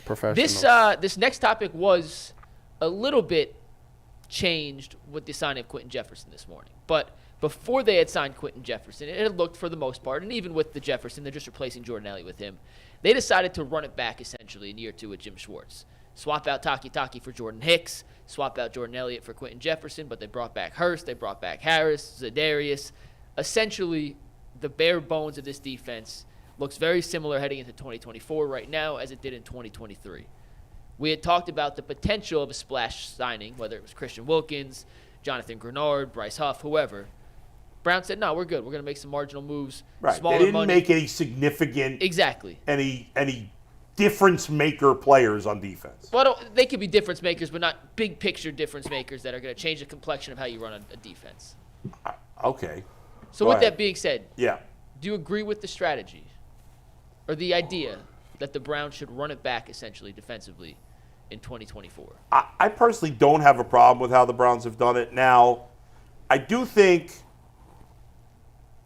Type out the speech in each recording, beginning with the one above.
Professionals. This next topic was a little bit changed with the signing of Quentin Jefferson this morning. But before they had signed Quentin Jefferson, it had looked for the most part, and even with the Jefferson, they're just replacing Jordan Elliott with him. They decided to run it back essentially in year 2 with Jim Schwartz. Swap out Taki for Jordan Hicks, swap out Jordan Elliott for Quentin Jefferson, but they brought back Hurst, they brought back Harris, Za'Darius. Essentially, the bare bones of this defense looks very similar heading into 2024 right now as it did in 2023. We had talked about the potential of a splash signing, whether it was Christian Wilkins, Jonathan Grenard, Bryce Huff, whoever. Brown said, no, we're good. We're going to make some marginal moves. Right. Smaller They didn't money. make any significant, any difference maker players on defense. Well, they could be difference makers, but not big picture difference makers that are going to change the complexion of how you run a defense. Okay. So Go with ahead. that being said, Yeah. do you agree with the strategy or the idea that the Browns should run it back essentially defensively in 2024? I personally don't have a problem with how the Browns have done it. Now, I do think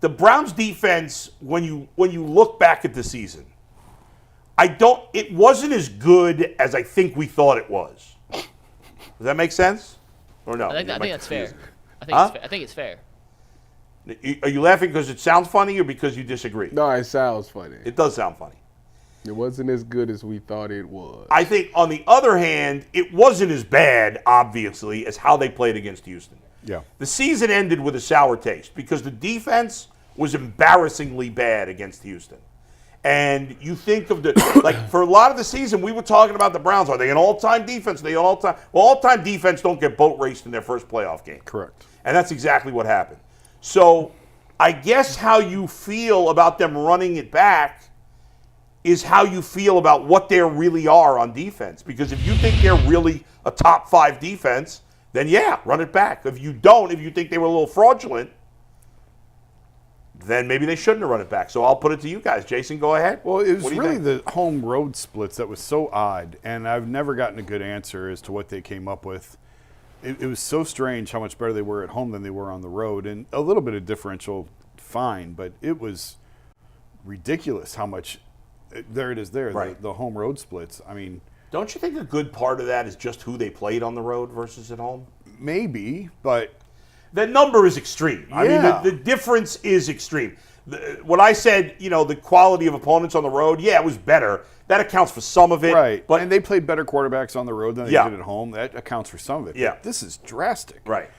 the Browns defense, when you look back at the season, it wasn't as good as I think we thought it was. Does that make sense? Or no? I think that's fair. I think it's fair. Are you laughing because it sounds funny or because you disagree? No, it sounds funny. It does sound funny. It wasn't as good as we thought it was. I think, on the other hand, it wasn't as bad, obviously, as how they played against Houston. Yeah. The season ended with a sour taste because the defense was embarrassingly bad against Houston. And you think of for a lot of the season, we were talking about the Browns. Are they an all-time defense? Are they an all-time? Well, all-time defense don't get boat raced in their first playoff game. Correct. And that's exactly what happened. So I guess how you feel about them running it back is how you feel about what they really are on defense. Because if you think they're really a top 5 defense, then yeah, run it back. If you don't, if you think they were a little fraudulent, then maybe they shouldn't have run it back. So I'll put it to you guys. Jason, go ahead. Well, it was really think? the home road splits that was so odd, and I've never gotten a good answer as to what they came up with. It was so strange how much better they were at home than they were on the road, and a little bit of differential, fine, but it was ridiculous how much. There it is there, Right. the home road splits. I mean, Don't you think a good part of that is just who they played on the road versus at home? maybe, but The number is extreme. I mean, Yeah. the difference is extreme. When I said, the quality of opponents on the road, yeah, it was better. That accounts for some of it. right. But And they played better quarterbacks on the road than they Yeah. did at home. That accounts for some of it. Yeah. But this is drastic. right.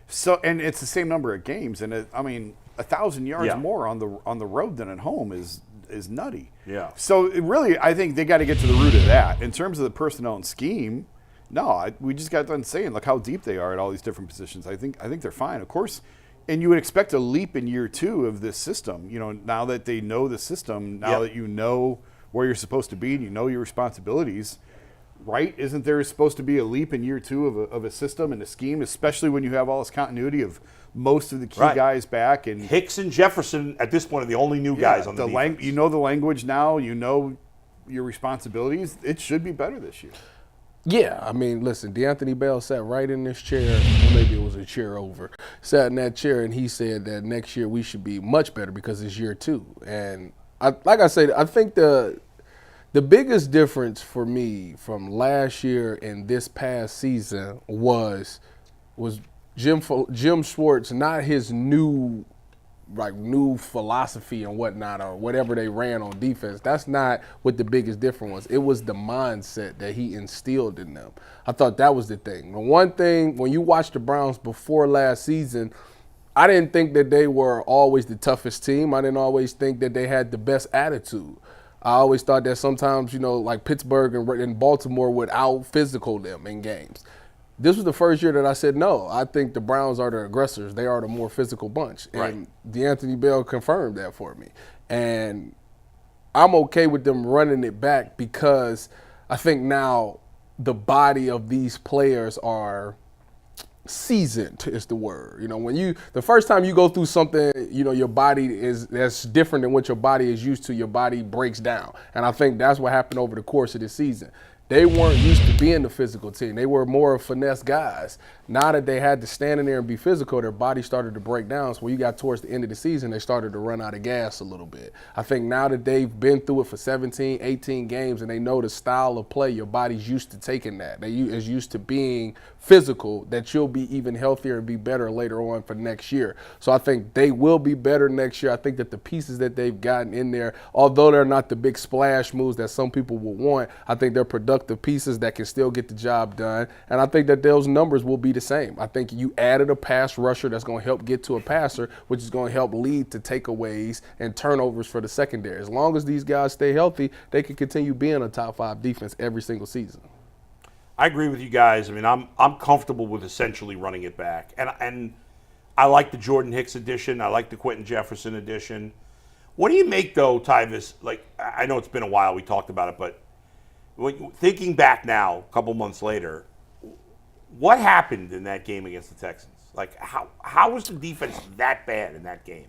So, and it's the same number of games, and 1,000 yards Yeah. more on the road than at home is nutty. Yeah. So really, I think they got to get to the root of that. In terms of the personnel and scheme, no, we just got done saying, look how deep they are at all these different positions. I think they're fine, of course. And you would expect a leap in year 2 of this system. Now that they know the system, now Yeah. that you know where you're supposed to be, and you know your responsibilities. Right? Isn't there supposed to be a leap in year 2 of a system and a scheme, especially when you have all this continuity of most of the key Right. guys back and Hicks and Jefferson at this point are the only new guys on the defense. you know the language now, you know your responsibilities. It should be better this year. Yeah, I mean, listen, DeAnthony Bell sat right in this chair, or maybe it was a chair over, sat in that chair, and he said that next year we should be much better because it's year 2. And like I said, I think the biggest difference for me from last year and this past season was Jim Schwartz, not his new philosophy and whatnot or whatever they ran on defense. That's not what the biggest difference was. It was the mindset that he instilled in them. I thought that was the thing. The one thing, when you watch the Browns before last season, I didn't think that they were always the toughest team. I didn't always think that they had the best attitude. I always thought that sometimes, like Pittsburgh and Baltimore would out-physical them in games. This was the first year that I said, no, I think the Browns are the aggressors. They are the more physical bunch. Right. And DeAnthony Bell confirmed that for me. And I'm okay with them running it back because I think now the body of these players are seasoned is the word. The first time you go through something, your body that's different than what your body is used to, your body breaks down. And I think that's what happened over the course of the season. They weren't used to being the physical team. They were more finesse guys. Now that they had to stand in there and be physical, their body started to break down. So when you got towards the end of the season, they started to run out of gas a little bit. I think now that they've been through it for 17, 18 games and they know the style of play, your body's used to taking that. They is used to being physical, that you'll be even healthier and be better later on for next year. So I think they will be better next year. I think that the pieces that they've gotten in there, although they're not the big splash moves that some people will want, I think they're productive pieces that can still get the job done. And I think that those numbers will be the same. I think you added a pass rusher that's going to help get to a passer, which is going to help lead to takeaways and turnovers for the secondary. As long as these guys stay healthy, they can continue being a top 5 defense every single season. I agree with you guys. I mean, I'm comfortable with essentially running it back. And I like the Jordan Hicks addition. I like the Quentin Jefferson addition. What do you make, though, Tyvis? Like, I know it's been a while. We talked about it. But thinking back now, a couple months later, what happened in that game against the Texans? Like, how was the defense that bad in that game?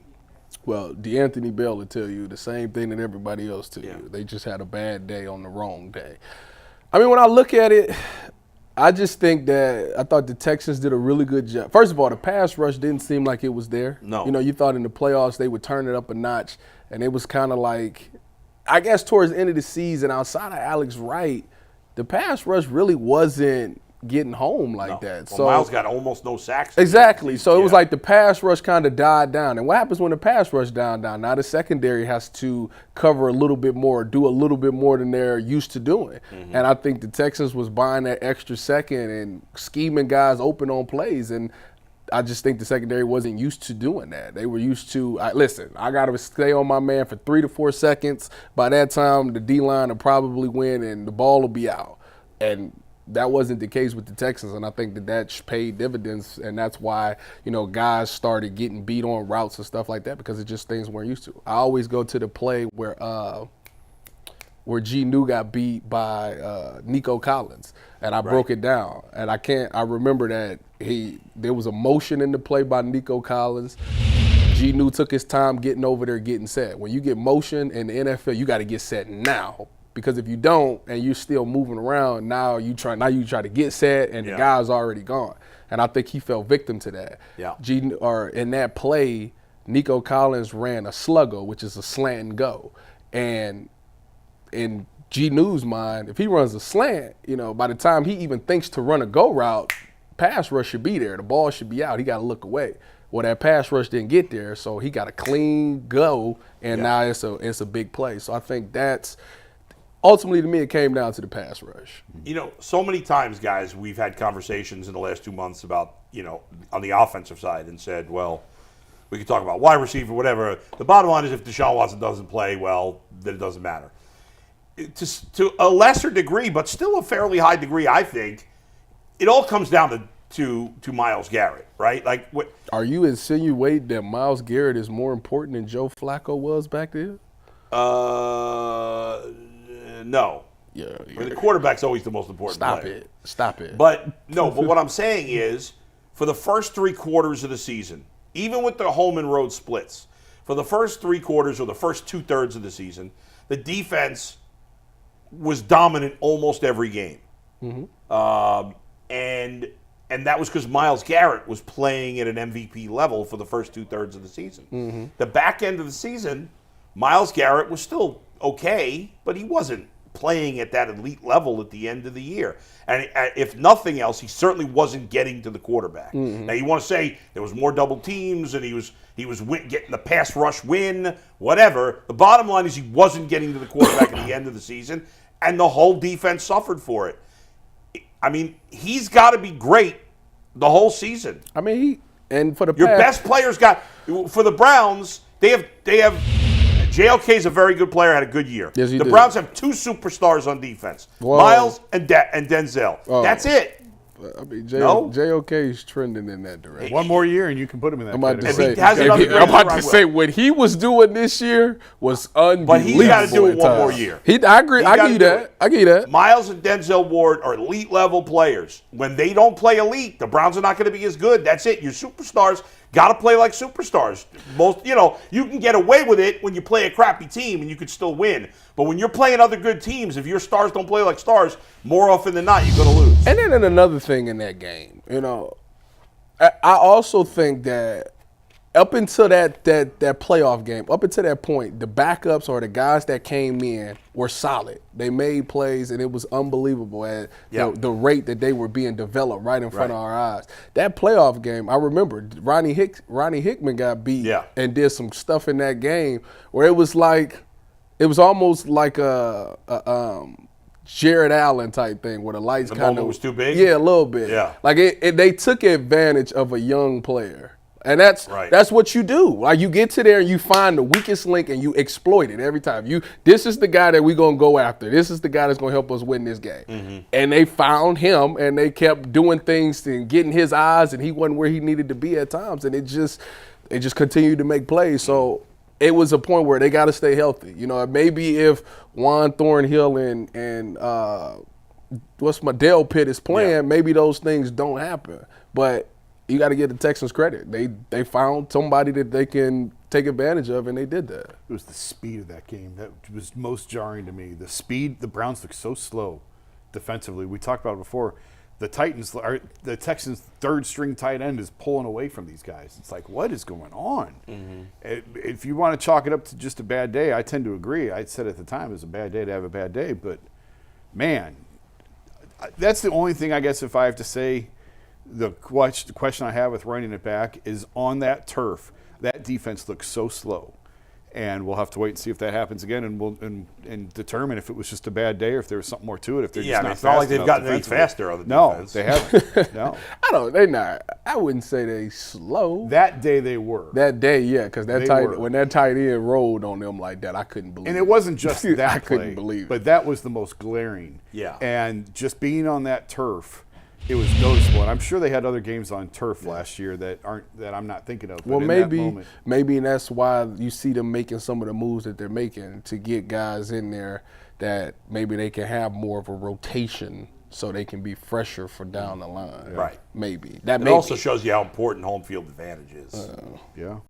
Well, DeAnthony Bell will tell you the same thing that everybody else tells you. They just had a bad day on the wrong day. I mean, when I look at it, I just think that I thought the Texans did a really good job. First of all, the pass rush didn't seem like it was there. No. You know, you thought in the playoffs they would turn it up a notch, and it was kind of like, I guess towards the end of the season, outside of Alex Wright, the pass rush really wasn't getting home like that. Well, so Miles got almost no sacks. Exactly. So it was like the pass rush kind of died down. And what happens when the pass rush down? Now the secondary has to cover a little bit more, do a little bit more than they're used to doing. Mm-hmm. And I think the Texans was buying that extra second and scheming guys open on plays. And I just think the secondary wasn't used to doing that. They were used to, listen, I got to stay on my man for 3 to 4 seconds. By that time, the D-line will probably win and the ball will be out. And that wasn't the case with the Texans, and I think that paid dividends, and that's why, you know, guys started getting beat on routes and stuff like that because it's just things we're used to. I always go to the play where G. New got beat by Nico Collins, and I broke it down, and I remember that there was a motion in the play by Nico Collins. G. New took his time getting over there, getting set. When you get motion in the NFL, you got to get set now. Because if you don't and you're still moving around, now you try to get set and the guy's already gone. And I think he fell victim to that. Yeah. In that play, Nico Collins ran a sluggo, which is a slant and go. And in G New's mind, if he runs a slant, you know, by the time he even thinks to run a go route, pass rush should be there. The ball should be out. He got to look away. Well, that pass rush didn't get there, so he got a clean go, and now it's a big play. So I think that's – ultimately, to me, it came down to the pass rush. You know, so many times, guys, we've had conversations in the last 2 months about, you know, on the offensive side and said, well, we could talk about wide receiver, whatever. The bottom line is if Deshaun Watson doesn't play well, then it doesn't matter. To a lesser degree, but still a fairly high degree, I think, it all comes down to Myles Garrett, right? Like, what? Are you insinuating that Myles Garrett is more important than Joe Flacco was back then? No. Yeah. I mean, the quarterback's always the most important player. Stop it. But what I'm saying is, for the first 3 quarters of the season, even with the home and road splits, for the first 3 quarters or the first 2/3 of the season, the defense was dominant almost every game. Mm-hmm. And that was because Myles Garrett was playing at an MVP level for the first 2/3 of the season. Mm-hmm. The back end of the season, Myles Garrett was still okay, but he wasn't playing at that elite level at the end of the year. And if nothing else, he certainly wasn't getting to the quarterback. Mm-hmm. Now, you want to say there was more double teams and he was getting the pass rush win, whatever. The bottom line is he wasn't getting to the quarterback at the end of the season, and the whole defense suffered for it. I mean, he's got to be great the whole season. I mean, your best players for the Browns, they have JLK is a very good player, had a good year. Yes, the Browns have 2 superstars on defense, Miles and Denzel. That's it. I mean, JOK is trending in that direction. One more year and you can put him in that category. I'm about to say what he was doing this year was unbelievable. But he's got to do it one more year. I agree. I give you that. Miles and Denzel Ward are elite level players. When they don't play elite, the Browns are not going to be as good. That's it. Your superstars got to play like superstars. You can get away with it when you play a crappy team and you could still win. But when you're playing other good teams, if your stars don't play like stars, more often than not, you're going to lose. And then another thing in that game, I also think that up until that playoff game, up until that point, the backups or the guys that came in were solid. They made plays, and it was unbelievable at the rate that they were being developed right in front of our eyes. That playoff game, I remember Ronnie Hickman got beat and did some stuff in that game where it was almost like a Jared Allen type thing where the lights kind of was too big. Yeah, a little bit. Yeah, like they took advantage of a young player. And that's what you do. Like you get to there and you find the weakest link and you exploit it every time. This is the guy that we're gonna go after. This is the guy that's gonna help us win this game. Mm-hmm. And they found him and they kept doing things and getting his eyes, and he wasn't where he needed to be at times. And it just continued to make plays. So it was a point where they got to stay healthy. Maybe if Juan Thornhill and Dale Pitt is playing, maybe those things don't happen. But you got to give the Texans credit. They found somebody that they can take advantage of, and they did that. It was the speed of that game that was most jarring to me. The speed, the Browns looked so slow defensively. We talked about it before. The Texans' third-string tight end is pulling away from these guys. It's like, what is going on? Mm-hmm. If you want to chalk it up to just a bad day, I tend to agree. I said at the time it was a bad day to have a bad day, but, man, that's the only thing I guess if I have to say. The question I have with running it back is on that turf, that defense looks so slow. And we'll have to wait and see if that happens again, and we'll determine if it was just a bad day or if there was something more to it. If they're just not it's not like they've gotten any faster on the defense. No, they haven't. No. They're not. I wouldn't say they slow. That day they were. That day, yeah, because when that tight end rolled on them like that, I couldn't believe it. And it wasn't just that I couldn't believe it. But that was the most glaring. Yeah. And just being on that turf, it was noticeable, and I'm sure they had other games on turf last year that I'm not thinking of. But maybe that's why you see them making some of the moves that they're making to get guys in there that maybe they can have more of a rotation so they can be fresher for down the line. Right. Maybe it also shows you how important home field advantage is. Yeah.